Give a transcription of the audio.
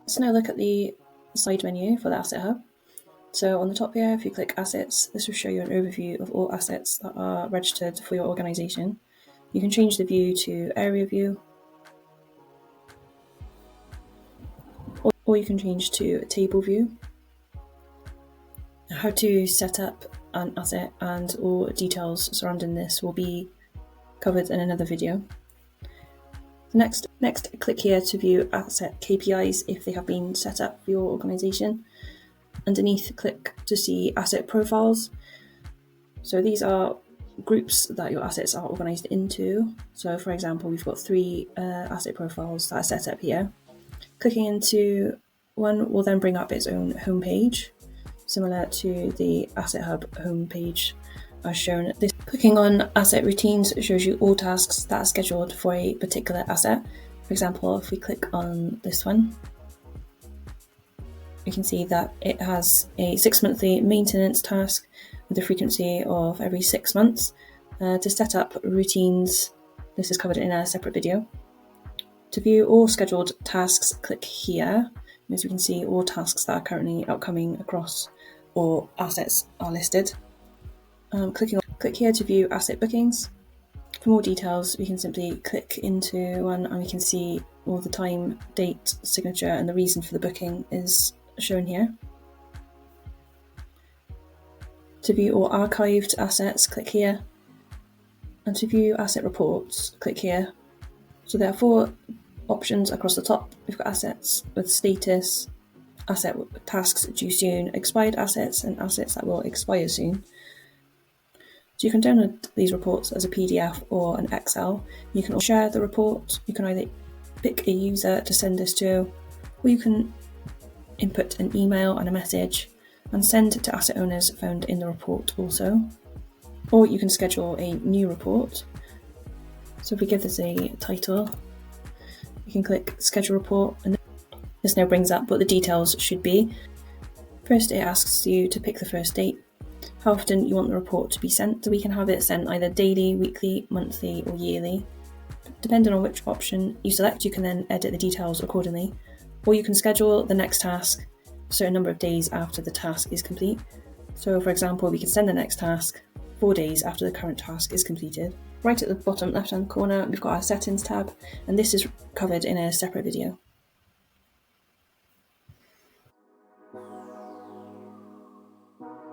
Let's now look at the side menu for the Asset Hub. So on the top here, if you click Assets, this will show you an overview of all assets that are registered for your organisation. You can change the view to Area View, or you can change to Table View. How to set up an asset and all details surrounding this will be covered in another video. Next, click here to view asset KPIs if they have been set up for your organisation. Underneath, click to see asset profiles. So these are groups that your assets are organised into. So for example, we've got 3 asset profiles that are set up here. Clicking into one will then bring up its own homepage, similar to the Asset Hub homepage as shown. Clicking on Asset Routines shows you all tasks that are scheduled for a particular asset. For example, if we click on this one, we can see that it has a 6-monthly maintenance task with a frequency of every 6 months. To set up routines, this is covered in a separate video. To view all scheduled tasks, click here. As you can see, all tasks that are currently upcoming across all assets are listed. Click here to view asset bookings. For more details, we can simply click into one and we can see all the time, date, signature, and the reason for the booking is shown here. To view all archived assets, click here. And to view asset reports, click here. So there are 4 options across the top. We've got assets with status, asset tasks due soon, expired assets, and assets that will expire soon. So you can download these reports as a PDF or an Excel. You can share the report. You can either pick a user to send this to, or you can input an email and a message and send it to asset owners found in the report also. Or you can schedule a new report. So if we give this a title, you can click Schedule Report, and this now brings up what the details should be. First, it asks you to pick the first date, how often you want the report to be sent. So we can have it sent either daily, weekly, monthly, or yearly. Depending on which option you select, you can then edit the details accordingly. Or you can schedule the next task a certain number of days after the task is complete. So for example, we can send the next task 4 days after the current task is completed. Right at the bottom left-hand corner, we've got our settings tab, and this is covered in a separate video.